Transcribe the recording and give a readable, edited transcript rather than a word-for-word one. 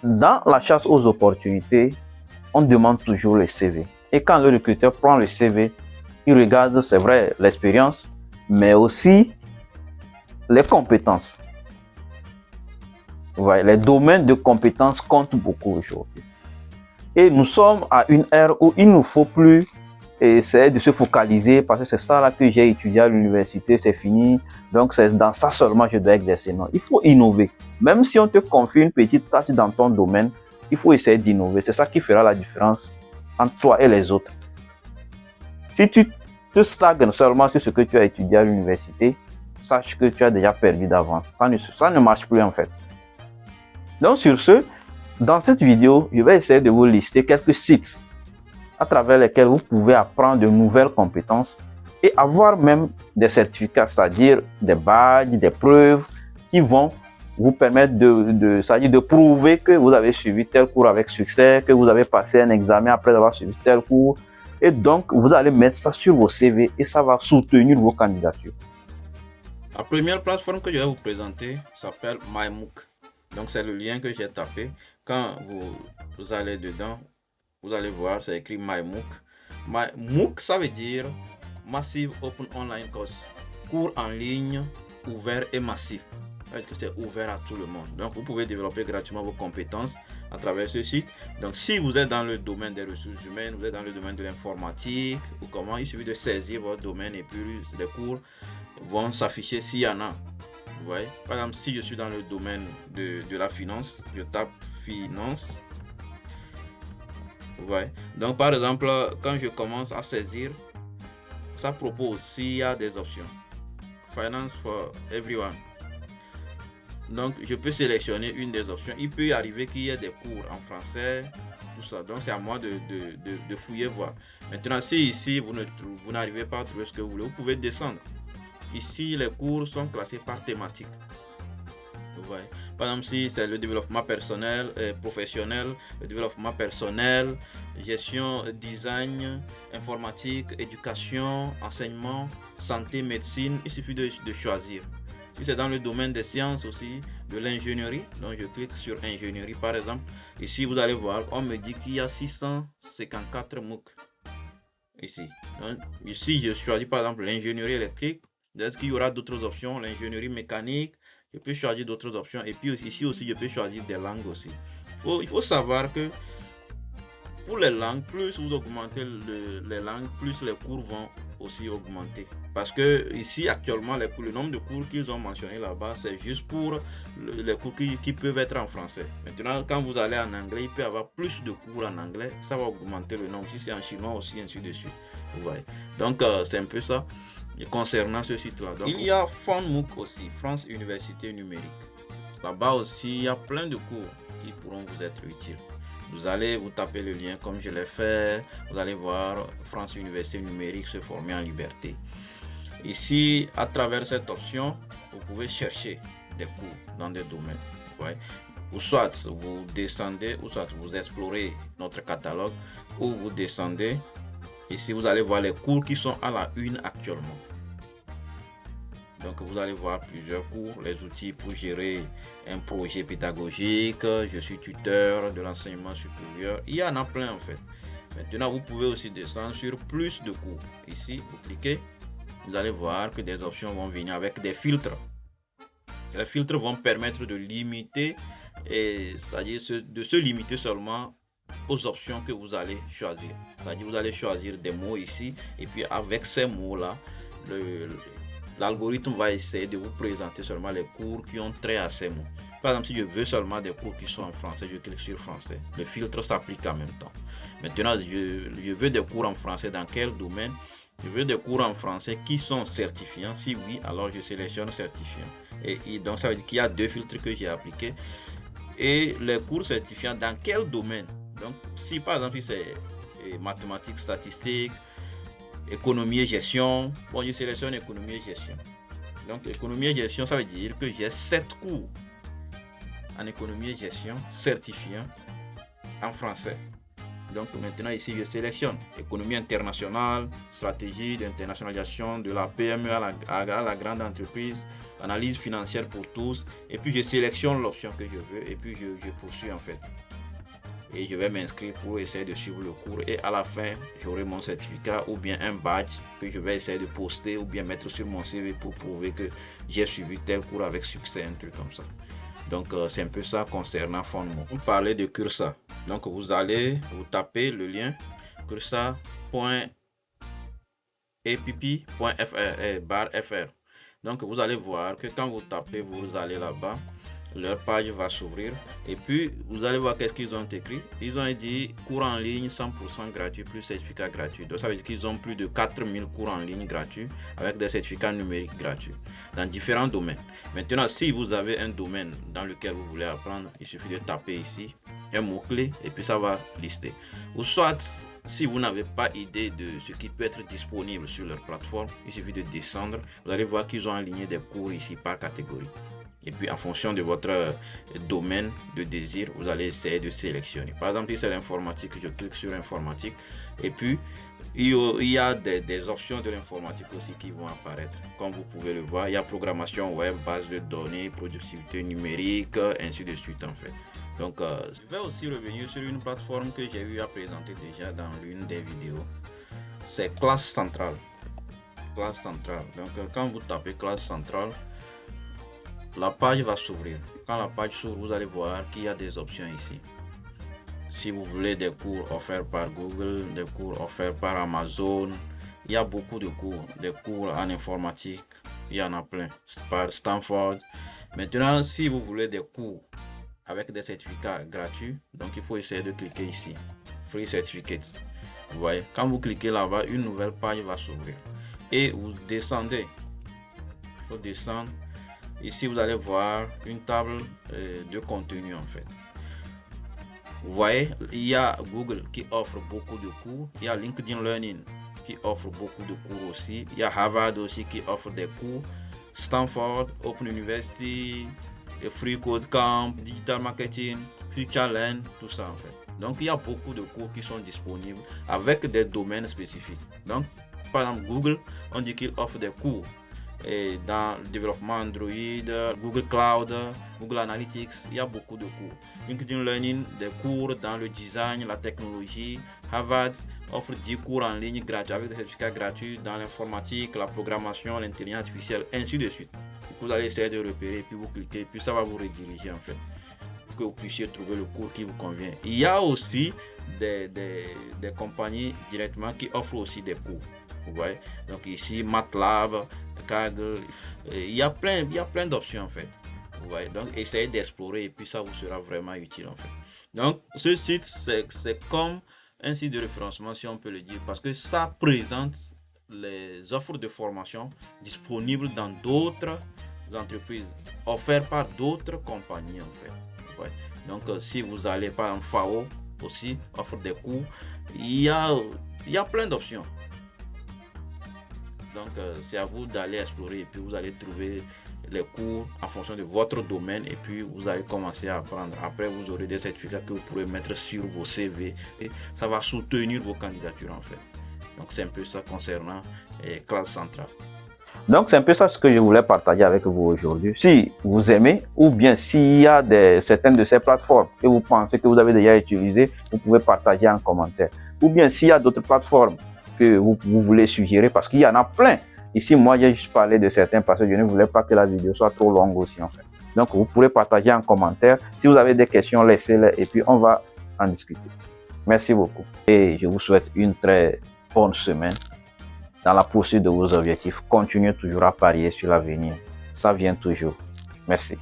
Dans la chasse aux opportunités, on demande toujours le CV. Et quand le recruteur prend le CV, il regarde, c'est vrai, l'expérience, mais aussi les compétences. Vous voyez, les domaines de compétences comptent beaucoup aujourd'hui. Et nous sommes à une ère où il ne faut plus essayer de se focaliser parce que c'est ça là que j'ai étudié à l'université, c'est fini. Donc c'est dans ça seulement que je dois exercer. Non, il faut innover. Même si on te confie une petite tâche dans ton domaine, il faut essayer d'innover. C'est ça qui fera la différence entre toi et les autres. Si tu te stagnes seulement sur ce que tu as étudié à l'université, sache que tu as déjà perdu d'avance. Ça ne marche plus en fait. Donc sur ce, dans cette vidéo, je vais essayer de vous lister quelques sites à travers lesquels vous pouvez apprendre de nouvelles compétences et avoir même des certificats, c'est-à-dire des badges, des preuves qui vont vous permettre de prouver que vous avez suivi tel cours avec succès, que vous avez passé un examen après avoir suivi tel cours. Et donc, vous allez mettre ça sur vos CV et ça va soutenir vos candidatures. La première plateforme que je vais vous présenter s'appelle MyMOOC. Donc, c'est le lien que j'ai tapé. Quand vous allez dedans, vous allez voir, c'est écrit MyMOOC. MOOC, ça veut dire Massive Open Online Course. Cours en ligne, ouvert et massif. C'est ouvert à tout le monde. Donc, vous pouvez développer gratuitement vos compétences à travers ce site. Donc, si vous êtes dans le domaine des ressources humaines, vous êtes dans le domaine de l'informatique ou comment, il suffit de saisir votre domaine et puis les cours vont s'afficher s'il y en a. Vous voyez? Par exemple, si je suis dans le domaine de la finance, je tape finance. Vous voyez? Donc, par exemple, quand je commence à saisir, ça propose s'il y a des options. Finance for everyone. Donc, je peux sélectionner une des options. Il peut y arriver qu'il y ait des cours en français, tout ça. Donc, c'est à moi de fouiller, voir. Maintenant, si ici, vous n'arrivez pas à trouver ce que vous voulez, vous pouvez descendre. Ici, les cours sont classés par thématique. Vous voyez? Par exemple, si c'est le développement personnel, professionnel, le développement personnel, gestion, design, informatique, éducation, enseignement, santé, médecine, il suffit de choisir. Si c'est dans le domaine des sciences aussi, de l'ingénierie, donc je clique sur ingénierie par exemple. Ici, vous allez voir, on me dit qu'il y a 654 MOOC. Ici. Donc, ici, je choisis par exemple l'ingénierie électrique. Est-ce qu'il y aura d'autres options? L'ingénierie mécanique, je peux choisir d'autres options. Et puis ici aussi, je peux choisir des langues aussi. Il faut savoir que pour les langues, plus vous augmentez les langues, plus les cours vont aussi augmenter. Parce que ici, actuellement, le nombre de cours qu'ils ont mentionné là-bas, c'est juste pour les cours qui peuvent être en français. Maintenant, quand vous allez en anglais, il peut y avoir plus de cours en anglais. Ça va augmenter le nombre. Si c'est en chinois aussi, ainsi de suite. Vous voyez. Donc, c'est un peu ça concernant ce site-là. Il y a FONMOOC aussi, France Université Numérique. Là-bas aussi, il y a plein de cours qui pourront vous être utiles. Vous allez vous taper le lien comme je l'ai fait. Vous allez voir France Université Numérique se former en liberté. Ici, à travers cette option, vous pouvez chercher des cours dans des domaines. Ouais. Ou soit vous descendez, ou soit vous explorez notre catalogue, ou vous descendez. Ici, vous allez voir les cours qui sont à la une actuellement. Donc, vous allez voir plusieurs cours, les outils pour gérer un projet pédagogique. Je suis tuteur de l'enseignement supérieur. Il y en a plein en fait. Maintenant, vous pouvez aussi descendre sur plus de cours. Ici, vous cliquez. Vous allez voir que des options vont venir avec des filtres. Les filtres vont permettre de limiter, c'est-à-dire de se limiter seulement aux options que vous allez choisir. C'est-à-dire vous allez choisir des mots ici et puis avec ces mots-là, l'algorithme va essayer de vous présenter seulement les cours qui ont trait à ces mots. Par exemple, si je veux seulement des cours qui sont en français, je clique sur français. Le filtre s'applique en même temps. Maintenant, je veux des cours en français dans quel domaine? Je veux des cours en français qui sont certifiants. Si oui, alors je sélectionne certifiant. Et donc, ça veut dire qu'il y a deux filtres que j'ai appliqués. Et les cours certifiants dans quel domaine? Donc, si par exemple, c'est mathématiques, statistiques, économie et gestion, bon, je sélectionne économie et gestion. Donc, économie et gestion, ça veut dire que j'ai 7 cours en économie et gestion certifiants en français. Donc maintenant ici je sélectionne économie internationale, stratégie d'internationalisation de la PME à la grande entreprise, analyse financière pour tous, et puis je sélectionne l'option que je veux et puis je poursuis en fait. Et je vais m'inscrire pour essayer de suivre le cours, et à la fin j'aurai mon certificat ou bien un badge que je vais essayer de poster ou bien mettre sur mon CV pour prouver que j'ai suivi tel cours avec succès, un truc comme ça. Donc c'est un peu ça concernant Fondmo. On parlait de Cursa. Donc vous tapez le lien cursa.app.fr/fr. Donc vous allez voir que quand vous tapez, vous allez là-bas, leur page va s'ouvrir et puis vous allez voir qu'est-ce qu'ils ont écrit. Ils ont dit cours en ligne 100% gratuit plus certificat gratuit. Donc ça veut dire qu'ils ont plus de 4000 cours en ligne gratuits avec des certificats numériques gratuits dans différents domaines. Maintenant, si vous avez un domaine dans lequel vous voulez apprendre, il suffit de taper ici un mot-clé et puis ça va lister. Ou soit, si vous n'avez pas idée de ce qui peut être disponible sur leur plateforme, il suffit de descendre. Vous allez voir qu'ils ont aligné des cours ici par catégorie. Et puis en fonction de votre domaine de désir, vous allez essayer de sélectionner. Par exemple, si c'est l'informatique, je clique sur informatique. Et puis, il y a des options de l'informatique aussi qui vont apparaître. Comme vous pouvez le voir, il y a programmation web, base de données, productivité numérique, ainsi de suite en fait. Donc, je vais aussi revenir sur une plateforme que j'ai eu à présenter déjà dans l'une des vidéos. C'est Classe Centrale. Classe Centrale. Donc, quand vous tapez Classe Centrale, la page va s'ouvrir. Quand la page s'ouvre, vous allez voir qu'il y a des options ici. Si vous voulez des cours offerts par Google, des cours offerts par Amazon, il y a beaucoup de cours. Des cours en informatique, il y en a plein. Par Stanford. Maintenant, si vous voulez des cours avec des certificats gratuits, donc il faut essayer de cliquer ici. Free Certificates. Vous voyez, quand vous cliquez là-bas, une nouvelle page va s'ouvrir. Et vous descendez. Il faut descendre. Ici, vous allez voir une table de contenu en fait. Vous voyez, il y a Google qui offre beaucoup de cours. Il y a LinkedIn Learning qui offre beaucoup de cours aussi. Il y a Harvard aussi qui offre des cours. Stanford, Open University, Free Code Camp, Digital Marketing, FutureLearn, tout ça en fait. Donc, il y a beaucoup de cours qui sont disponibles avec des domaines spécifiques. Donc, par exemple, Google, on dit qu'il offre des cours et dans le développement Android, Google Cloud, Google Analytics, il y a beaucoup de cours. LinkedIn Learning, des cours dans le design, la technologie. Harvard offre 10 cours en ligne gratuits avec des certificats gratuits dans l'informatique, la programmation, l'intelligence artificielle, ainsi de suite. Vous allez essayer de repérer, puis vous cliquez, puis ça va vous rediriger en fait, pour que vous puissiez trouver le cours qui vous convient. Il y a aussi des compagnies directement qui offrent aussi des cours. Vous voyez, donc ici MATLAB, Kaggle, il y a plein d'options en fait. Vous voyez, donc essayez d'explorer et puis ça vous sera vraiment utile en fait. Donc ce site c'est comme un site de référencement si on peut le dire, parce que ça présente les offres de formation disponibles dans d'autres entreprises, offertes par d'autres compagnies en fait. Vous voyez, donc si vous allez par exemple FAO aussi offre des cours, il y a plein d'options. Donc c'est à vous d'aller explorer et puis vous allez trouver les cours en fonction de votre domaine et puis vous allez commencer à apprendre. Après vous aurez des certificats que vous pourrez mettre sur vos CV et ça va soutenir vos candidatures en fait. Donc c'est un peu ça concernant Classe Centrale. Donc c'est un peu ça ce que je voulais partager avec vous aujourd'hui. Si vous aimez ou bien s'il y a certaines de ces plateformes que vous pensez que vous avez déjà utilisées, vous pouvez partager en commentaire. Ou bien s'il y a d'autres plateformes que vous voulez suggérer, parce qu'il y en a plein. Ici, moi, j'ai juste parlé de certains parce que je ne voulais pas que la vidéo soit trop longue aussi, en fait. Donc, vous pourrez partager en commentaire. Si vous avez des questions, laissez-les et puis on va en discuter. Merci beaucoup. Et je vous souhaite une très bonne semaine dans la poursuite de vos objectifs. Continuez toujours à parier sur l'avenir. Ça vient toujours. Merci.